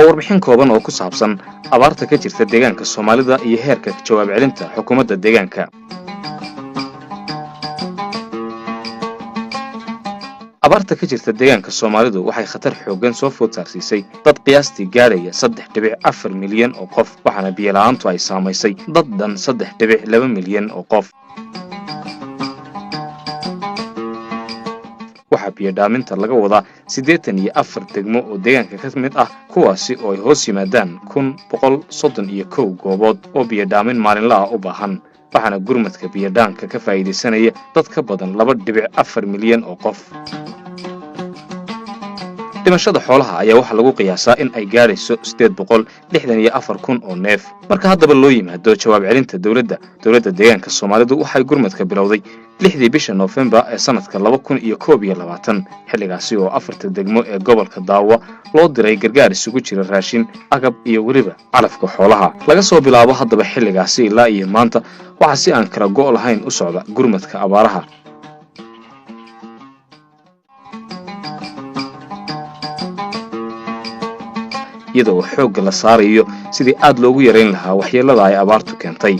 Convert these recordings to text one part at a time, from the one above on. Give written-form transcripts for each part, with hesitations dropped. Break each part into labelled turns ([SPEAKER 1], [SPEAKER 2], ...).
[SPEAKER 1] warbixin kooban oo ku saabsan abaarta ka jirta deegaanka Soomaalida iyo heerka jawaab celinta xukuumadda deegaanka. abaarta ka jirta deegaanka Soomaalidu waxay khatar xooggan soo food saarsiisay dad qiyaastii gaaraya 3.4 milyan oo qof, waxaana biyo la'aantu ay saamaysay dad dhan 3.2 milyan oo qof. waxaa biyo dhaaminta laga wadaa 84 degmo oo deegaanka ka mid ah, kuwaasi oo ay hoos yimaadaan 131 goobood oo biyo dhaamin maalinle ah u baahan, waxaana gurmadka biyo dhaanka ka faa'iideysanaya dad ka badan 2.4 milyan oo qof. dhimashada xoolaha ayaa waxaa lagu qiyaasaa in ay gaarayso 864 oo neef. marka haddaba loo yimaado jawaab celinta dowladda deegaanka Soomaalidu waxay gurmadka bilowday 6 bisha November ee sanadka 2021, xilligaasi oo 4 degmo ee gobolka Daawa loo diray gargaar isugu jira raashin, agab iyo weliba calafka xoolaha. laga soo bilaabo haddaba xilligaasi ilaa iyo maanta waxaa si aan kala go' lahayn u socda gurmadka abaaraha. iyadoo xoogga la saarayo sidii aad loogu yareyn lahaa waxyeelada ay abaartu keentay.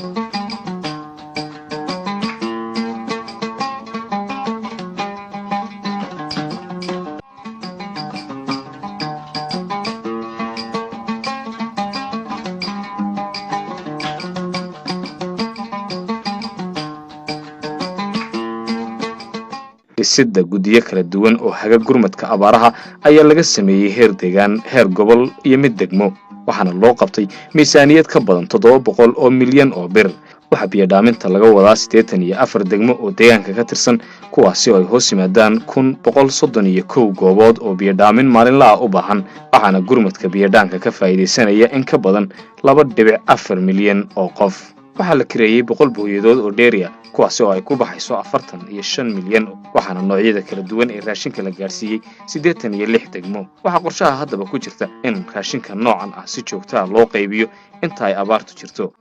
[SPEAKER 1] dhisidda guddiyo kala duwan oo haga gurmadka abaaraha ayaa laga sameeyey heer deegaan, heer gobol iyo mid degmo, waxaana loo qabtay miisaaniyad ka badan 700 oo milyan oo bir. waxaa biyo dhaaminta laga wadaa 84 degmo oo deegaanka ka tirsan, kuwaasi oo ay hoos yimaadaan 131 goobood oo biyo dhaamin maalinle ah u baahan, waxaana gurmadka biyo dhaanka ka faa'iideysanaya in ka badan 2.4 milyan oo qof. waxaa la kireeyay 100 booyadood oo dheeriya, kuwaasi oo ay ku baxayso 45 milyan, waxaana noocyada kala duwan ee raashinka la gaarsiiyey 86 degmo. waxaa qorshaha haddaba ku jirta in raashinka noocan ah si joogto ah loo qaybiyo inta ay abaartu jirto.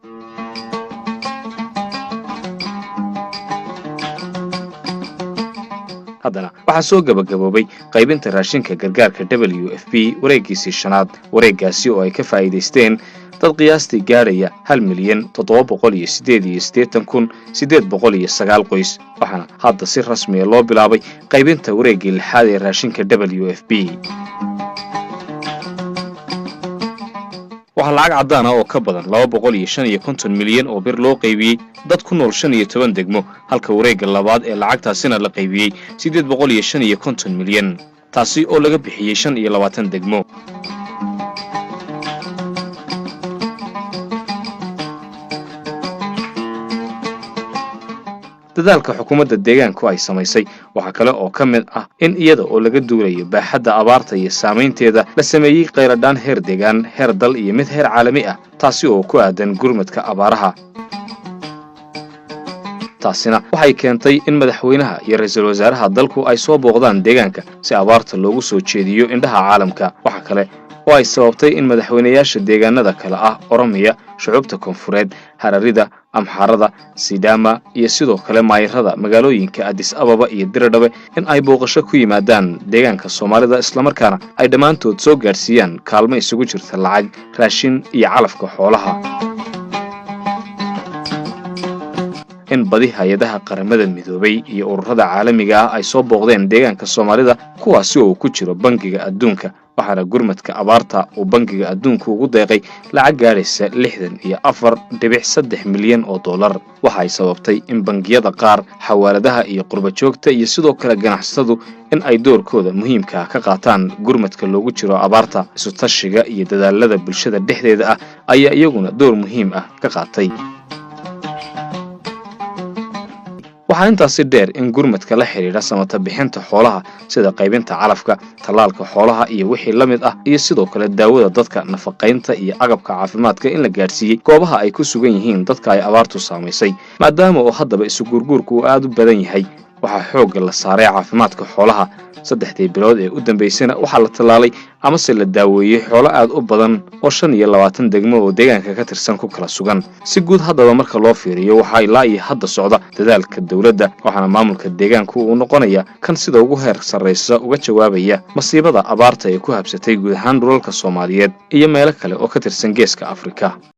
[SPEAKER 1] haddana waxaa soo gabagaboobay qaybinta raashinka gargaarka WFP wareegiisii 5aad, wareegaasi oo ay ka faa'iideysteen dad qiyaastii gaaraya 1,788,809 qoys, waxaana hadda si rasmi ah loo bilaabay qaybinta wareegii 6aad ee raashinka WFP. waxaa lacag caddaan ah oo ka badan 255 milyan oo bir loo qaybiyey dad ku nool 15 degmo, halka wareegga labaad ee lacagtaasina la qaybiyey 855 milyan, taasi oo laga bixiyey 25 degmo. dadaalka xukuumadda deegaanku ay samaysay waxa kale oo ka mid ah in iyada oo laga duulayo baaxadda abaarta iyo saameynteeda la sameeyey qayradhaan heer deegaan, heer dal iyo mid heer caalami ah, taasi oo ku aadan gurmadka abaaraha. taasina waxay keentay in madaxweynaha iyo ra'iisul wasaaraha dalku ay soo booqdaan deegaanka si abaarta loogu soo jeediyo indhaha caalamka. waxa kale oo ay sababtay in madaxweynayaasha deegaanada kale ah Oromiya, shucuubta koonfureed, Hararida, Amxaarada, Sidaama iyo sidoo kale maayirada magaalooyinka Addis Ababa iyo Diradhabe in ay booqasho ku yimaadaan deegaanka Soomaalida, isla markaana ay dhammaantood soo gaarsiiyaan kaalmo isugu jirta lacag, raashin iyo calafka xoolaha. in badi hay'adaha qaramada midoobay iyo ururada caalamiga ah ay soo booqdeen deegaanka Soomaalida, kuwaasi oo ku jiro Bangiga Adduunka, waxaana gurmadka abaarta uu Bangiga Adduunku ugu deeqay lacag gaaraysa 64.3 milyan oo dollar. waxay sababtay in bangiyada qaar, xawaaladaha iyo qurba joogta iyo sidoo kale ganacsatadu in ay doorkooda muhiimka ah ka qaataan gurmadka loogu jiro abaarta. isu tashiga iyo dadaalada bulshada dhexdeeda ah ayaa iyaguna door muhiim ah ka qaatay. waxaa intaasi dheer in gurmadka la xiriira samata bixinta xoolaha sida qaybinta calafka, talaalka xoolaha iyo wixii la mid ah, iyo sidoo kale daawada dadka, nafaqaynta iyo agabka caafimaadka in la gaarsiiyey goobaha ay ku sugan yihiin dadka ay abaartu saamaysay. maadaama oo haddaba isu gurguurku uu aad u badan yahay, waxaa xoogga la saaray caafimaadka xoolaha. 3 bilood ee u dambeysana waxaa la tallaalay ama se la daaweeyay xoolo aad u badan oo 25 degmo oo deegaanka ka tirsan ku kala sugan. Si guud haddaba marka loo fiiriyo waxaa ilaa iyo hadda socda dadaalka dawladda, waxaana maamulka deegaanku uu noqonaya kan sida ugu heer sarreysa uga jawaabaya masiibada abaarta ee ku habsatay guud ahaan dhulalka Soomaaliyeed iyo meelo kale oo ka tirsan Geeska Afrika.